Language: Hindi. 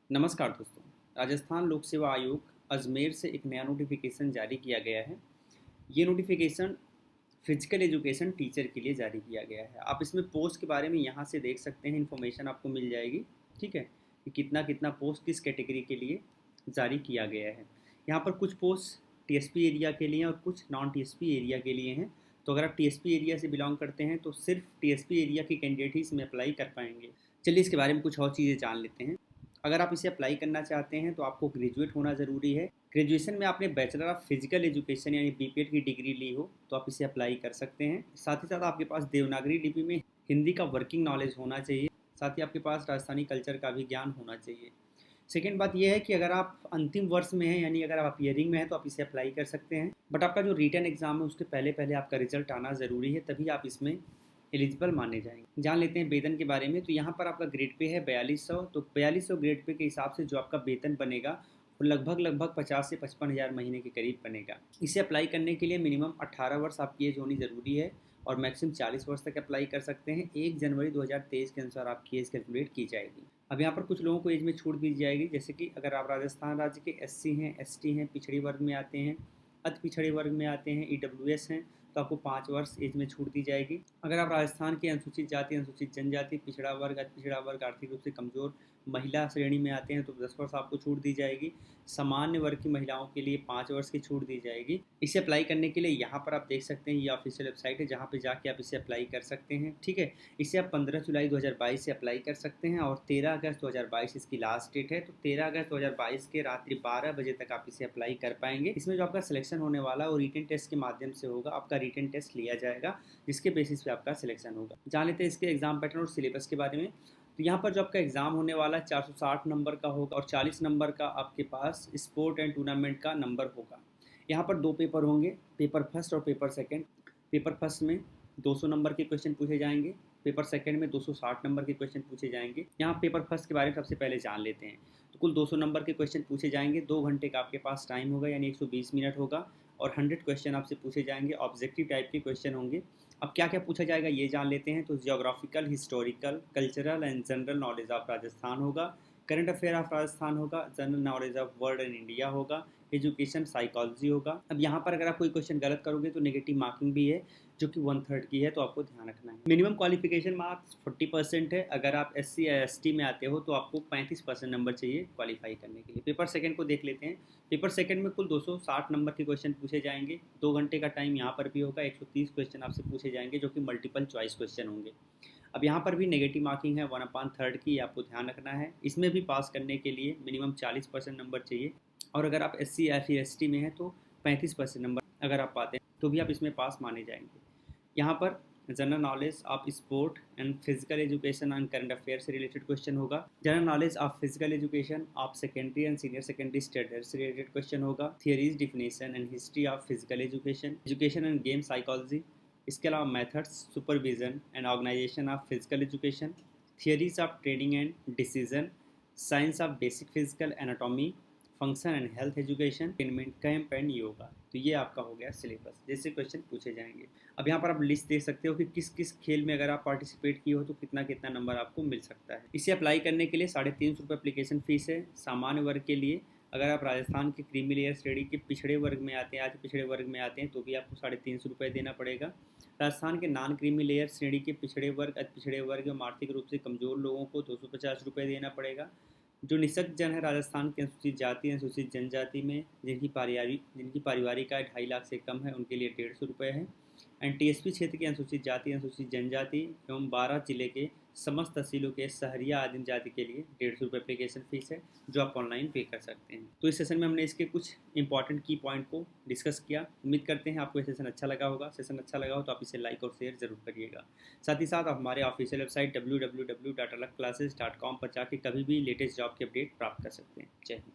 नमस्कार दोस्तों। राजस्थान लोक सेवा आयोग अजमेर से एक नया नोटिफिकेशन जारी किया गया है। ये नोटिफिकेशन फिजिकल एजुकेशन टीचर के लिए जारी किया गया है। आप इसमें पोस्ट के बारे में यहाँ से देख सकते हैं, इन्फॉर्मेशन आपको मिल जाएगी। ठीक है, कि कितना कितना पोस्ट किस कैटेगरी के लिए जारी किया गया है। यहाँ पर कुछ पोस्ट टीएसपी एरिया के लिए और कुछ नॉन टीएसपी एरिया के लिए हैं। तो अगर आप टीएसपी एरिया से बिलोंग करते हैं तो सिर्फ टीएसपी एरिया के कैंडिडेट ही इसमें अप्लाई कर पाएंगे। चलिए इसके बारे में कुछ और चीज़ें जान लेते हैं। अगर आप इसे अप्लाई करना चाहते हैं तो आपको ग्रेजुएट होना ज़रूरी है। ग्रेजुएशन में आपने बैचलर ऑफ फिजिकल एजुकेशन यानी बीपीएड की डिग्री ली हो तो आप इसे अप्लाई कर सकते हैं। साथ ही साथ आपके पास देवनागरी लिपि में हिंदी का वर्किंग नॉलेज होना चाहिए। साथ ही आपके पास राजस्थानी कल्चर का भी ज्ञान होना चाहिए। सेकेंड बात यह है कि अगर आप अंतिम वर्ष में हैं यानी अगर आप अपियरिंग में हैं तो आप इसे अप्लाई कर सकते हैं। बट आपका जो रिटन एग्जाम है उसके पहले पहले आपका रिजल्ट आना ज़रूरी है, तभी आप इसमें एलिजिबल माने जाएंगे। जान लेते हैं वेतन के बारे में। तो यहाँ पर आपका ग्रेड पे है 4200। तो 4200 ग्रेड पे के हिसाब से जो आपका वेतन बनेगा वो लगभग 50 से 55 हज़ार महीने के करीब बनेगा। इसे अप्लाई करने के लिए मिनिमम 18 वर्ष आपकी एज होनी ज़रूरी है और मैक्सिमम 40 वर्ष तक अप्लाई कर सकते हैं। 1 जनवरी 2023 के अनुसार आपकी एज कैलकुलेट की जाएगी। अब यहाँ पर कुछ लोगों को एज में छूट दी जाएगी, जैसे कि अगर आप राजस्थान राज्य के एससी हैं, एसटी हैं, पिछड़ी वर्ग में आते हैं, अति पिछड़े वर्ग में आते हैं, ईडब्ल्यूएस हैं, तो आपको 5 वर्ष एज में छूट दी जाएगी। अगर आप राजस्थान के अनुसूचित जाति, अनुसूचित जनजाति, पिछड़ा वर्ग, अति पिछड़ा वर्ग, आर्थिक रूप से कमजोर महिला श्रेणी में आते हैं तो 10 वर्ष आपको छूट दी जाएगी। सामान्य वर्ग की महिलाओं के लिए 5 वर्ष की छूट दी जाएगी। इसे अप्लाई करने के लिए यहाँ पर आप देख सकते हैं, ये ऑफिशियल वेबसाइट है जहाँ पे जाके आप इसे अप्लाई कर सकते हैं। ठीक है, इसे आप 15 जुलाई 2022 से अप्लाई कर सकते हैं और 13 अगस्त 2022 इसकी लास्ट डेट है। तो 13 अगस्त 2022 के रात्रि 12 बजे तक आप इसे अप्लाई कर पाएंगे। इसमें जो आपका सिलेक्शन होने वाला है वो रिटन टेस्ट के माध्यम से होगा। आपका रिटन टेस्ट लिया जाएगा जिसके बेसिस पे आपका सिलेक्शन होगा। जान लेते हैं इसके एग्जाम पैटर्न और सिलेबस के बारे में। तो यहाँ पर जो आपका एग्ज़ाम होने वाला है 460 नंबर का होगा और 40 नंबर का आपके पास स्पोर्ट एंड टूर्नामेंट का नंबर होगा। यहाँ पर 2 पेपर होंगे, पेपर फर्स्ट और पेपर सेकंड। पेपर फर्स्ट में 200 नंबर के क्वेश्चन पूछे जाएंगे, पेपर सेकंड में 260 नंबर के क्वेश्चन पूछे जाएंगे। यहाँ पेपर फर्स्ट के बारे में सबसे पहले जान लेते हैं। तो कुल 200 नंबर के क्वेश्चन पूछे जाएंगे। 2 घंटे का आपके पास टाइम होगा यानी 120 मिनट होगा और 100 क्वेश्चन आपसे पूछे जाएंगे। ऑब्जेक्टिव टाइप के क्वेश्चन होंगे। अब क्या क्या पूछा जाएगा ये जान लेते हैं। तो geographical, historical, cultural and general knowledge of Rajasthan होगा, करंट अफेयर ऑफ राजस्थान होगा, general knowledge of world and India होगा, एजुकेशन साइकोलॉजी होगा। अब यहाँ पर अगर आप कोई क्वेश्चन गलत करोगे तो नेगेटिव मार्किंग भी है जो कि 1/3 की है, तो आपको ध्यान रखना है। मिनिमम क्वालिफिकेशन मार्क्स 40% है। अगर आप एससी या एसटी में आते हो तो आपको 35% नंबर चाहिए क्वालिफाई करने के लिए। पेपर सेकंड को देख लेते हैं। पेपर सेकंड में कुल 260 नंबर के क्वेश्चन पूछे जाएंगे। 2 घंटे का टाइम यहाँ पर भी होगा। 130 क्वेश्चन आपसे पूछे जाएंगे जो कि मल्टीपल चॉइस क्वेश्चन होंगे। अब यहाँ पर भी नेगेटिव मार्किंग है 1/3 की, आपको ध्यान रखना है। इसमें भी पास करने के लिए मिनिमम 40% नंबर चाहिए और अगर आप एससी या फिर एसटी में हैं तो 35% नंबर अगर आप पाते हैं तो भी आप इसमें पास माने जाएंगे। यहाँ पर general knowledge of sport and physical education and current affair से रिलेटेड क्वेश्चन होगा। General knowledge of physical education of secondary and senior secondary standard से रिलेटेड क्वेश्चन होगा। Theories, definition and history of physical education, education and game psychology. इसके अलावा methods, supervision and organisation of physical education, theories of training and decision, science of basic physical anatomy, function and health education, इनमेंट कैंप एंड योगा। तो ये आपका हो गया सिलेबस, जैसे क्वेश्चन पूछे जाएंगे। अब यहाँ पर आप लिस्ट देख सकते हो कि किस किस खेल में अगर आप पार्टिसिपेट किए हो तो कितना कितना नंबर आपको मिल सकता है। इसे अप्लाई करने के लिए 350 रुपये एप्लीकेशन फ़ीस है। सामान्य वर्ग के लिए अगर आप राजस्थान के क्रीमी लेयर श्रेणी के पिछड़े वर्ग में आते हैं, आज पिछड़े वर्ग में आते हैं तो भी आपको 350 रुपये देना पड़ेगा। राजस्थान के नॉन क्रीमी लेयर श्रेणी के पिछड़े वर्ग, अति पिछड़े वर्ग एवं आर्थिक रूप से कमजोर लोगों को 250 रुपये देना पड़ेगा। जो निःशक्त जन है राजस्थान के अनुसूचित जाति, अनुसूचित जनजाति में जिनकी पारिवारिक आय 2.5 लाख से कम है उनके लिए 150 रुपये है। एंड टीएसपी क्षेत्र के अनुसूचित जाति, अनुसूचित जनजाति एवं 12 जिले के समस्त तहसीलों के शहरिया आदिम जाति के लिए 150 रुपये एप्लीकेशन फ़ीस है जो आप ऑनलाइन पे कर सकते हैं। तो इस सेशन में हमने इसके कुछ इंपॉर्टेंट की पॉइंट को डिस्कस किया। उम्मीद करते हैं आपको ये सेशन अच्छा लगा होगा। सेशन अच्छा लगा हो तो आप इसे लाइक और शेयर जरूर करिएगा। साथ ही साथ आप हमारे ऑफिशियल वेबसाइट www.alagclasses.com पर जाके कभी भी लेटेस्ट जॉब की अपडेट प्राप्त कर सकते हैं। जय हिंद।